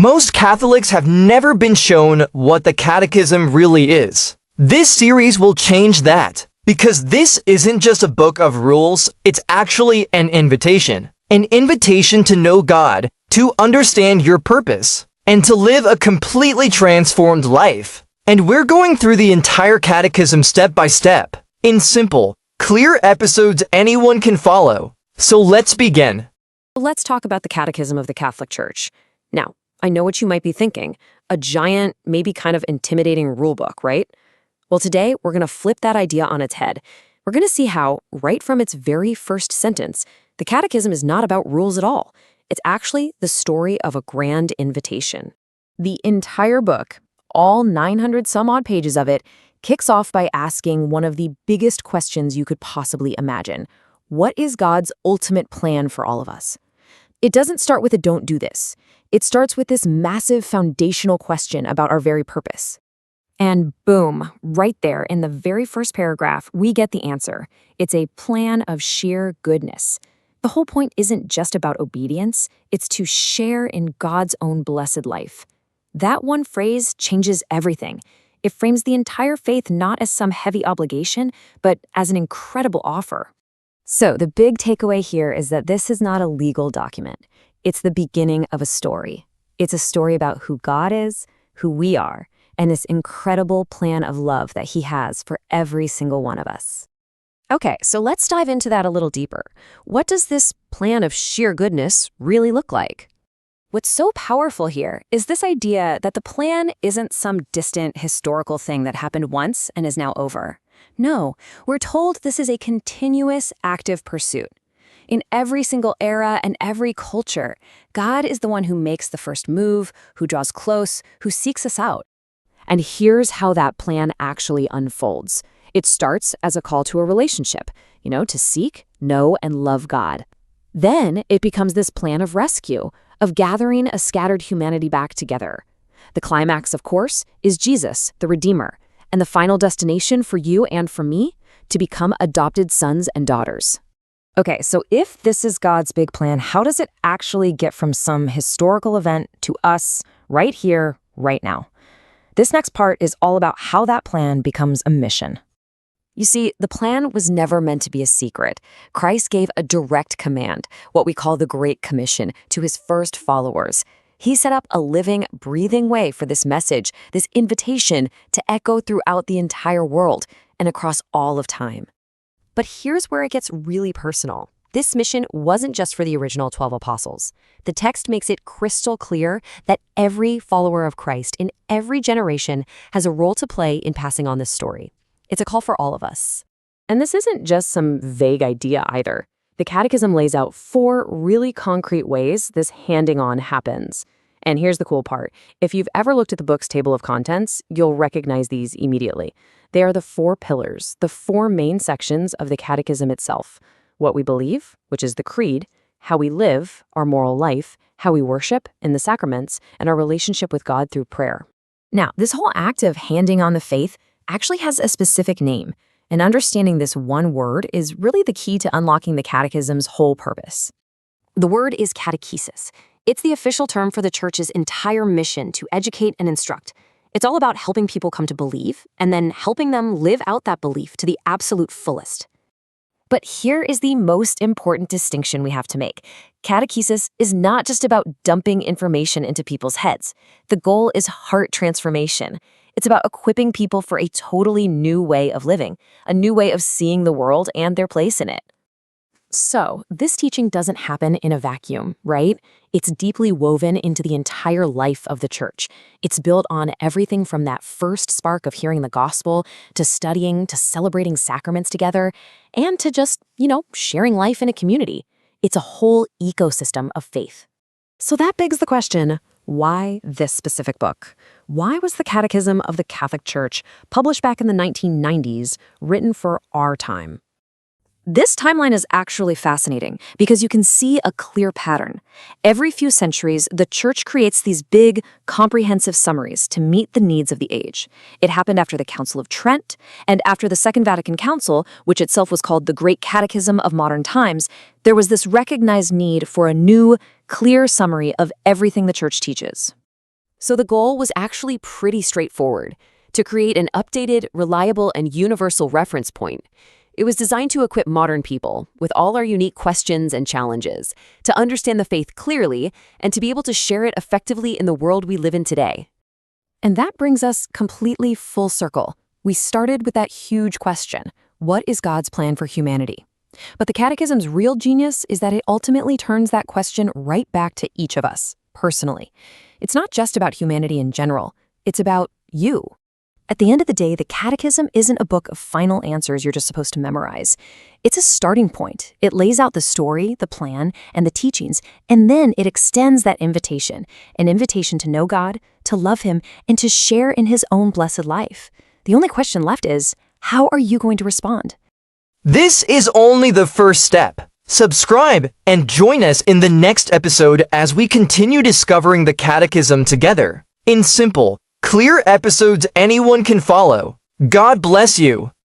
Most Catholics have never been shown what the Catechism really is. This series will change that, because this isn't just a book of rules, it's actually an invitation. An invitation to know God, to understand your purpose, and to live a completely transformed life. And we're going through the entire Catechism step by step, in simple, clear episodes anyone can follow. So let's begin. Let's talk about the Catechism of the Catholic Church. Now, I know what you might be thinking. A giant, maybe kind of intimidating rule book, right? Well, today we're going to flip that idea on its head. We're going to see how, right from its very first sentence, the Catechism is not about rules at all. It's actually the story of a grand invitation. The entire book, all 900 some odd pages of it, kicks off by asking one of the biggest questions you could possibly imagine. What is God's ultimate plan for all of us? It doesn't start with a don't do this. It starts with this massive foundational question about our very purpose. And boom, right there in the very first paragraph, we get the answer. It's a plan of sheer goodness. The whole point isn't just about obedience, it's to share in God's own blessed life. That one phrase changes everything. It frames the entire faith not as some heavy obligation, but as an incredible offer. So the big takeaway here is that this is not a legal document. It's the beginning of a story. It's a story about who God is, who we are, and this incredible plan of love that He has for every single one of us. Okay, so let's dive into that a little deeper. What does this plan of sheer goodness really look like? What's so powerful here is this idea that the plan isn't some distant historical thing that happened once and is now over. No, we're told this is a continuous, active pursuit. In every single era and every culture, God is the one who makes the first move, who draws close, who seeks us out. And here's how that plan actually unfolds. It starts as a call to a relationship, to seek, know, and love God. Then it becomes this plan of rescue, of gathering a scattered humanity back together. The climax, of course, is Jesus, the Redeemer, and the final destination for you and for me, to become adopted sons and daughters. Okay, so if this is God's big plan, how does it actually get from some historical event to us right here, right now? This next part is all about how that plan becomes a mission. You see, the plan was never meant to be a secret. Christ gave a direct command, what we call the Great Commission, to His first followers. He set up a living, breathing way for this message, this invitation to echo throughout the entire world and across all of time. But here's where it gets really personal. This mission wasn't just for the original 12 apostles. The text makes it crystal clear that every follower of Christ in every generation has a role to play in passing on this story. It's a call for all of us. And this isn't just some vague idea either. The Catechism lays out 4 really concrete ways this handing on happens. And here's the cool part. If you've ever looked at the book's table of contents, you'll recognize these immediately. They are the 4 pillars, the 4 main sections of the Catechism itself. What we believe, which is the creed, how we live, our moral life, how we worship in the sacraments, and our relationship with God through prayer. Now, this whole act of handing on the faith actually has a specific name, and understanding this one word is really the key to unlocking the Catechism's whole purpose. The word is catechesis. It's the official term for the Church's entire mission to educate and instruct. It's all about helping people come to believe, and then helping them live out that belief to the absolute fullest. But here is the most important distinction we have to make. Catechesis is not just about dumping information into people's heads. The goal is heart transformation. It's about equipping people for a totally new way of living, a new way of seeing the world and their place in it. So, this teaching doesn't happen in a vacuum, right? It's deeply woven into the entire life of the Church. It's built on everything from that first spark of hearing the gospel, to studying, to celebrating sacraments together, and to just, sharing life in a community. It's a whole ecosystem of faith. So that begs the question, why this specific book? Why was the Catechism of the Catholic Church, published back in the 1990s, written for our time? This timeline is actually fascinating because you can see a clear pattern. Every few centuries, the Church creates these big, comprehensive summaries to meet the needs of the age. It happened after the Council of Trent, and after the Second Vatican Council, which itself was called the Great Catechism of Modern Times, there was this recognized need for a new, clear summary of everything the Church teaches. So the goal was actually pretty straightforward: to create an updated, reliable, and universal reference point. It was designed to equip modern people with all our unique questions and challenges, to understand the faith clearly, and to be able to share it effectively in the world we live in today. And that brings us completely full circle. We started with that huge question: what is God's plan for humanity? But the Catechism's real genius is that it ultimately turns that question right back to each of us, personally. It's not just about humanity in general, it's about you. At the end of the day, the Catechism isn't a book of final answers you're just supposed to memorize. It's a starting point. It lays out the story, the plan, and the teachings, and then it extends that invitation, an invitation to know God, to love Him, and to share in His own blessed life. The only question left is, how are you going to respond? This is only the first step. Subscribe and join us in the next episode as we continue discovering the Catechism together, in simple, clear episodes anyone can follow. God bless you.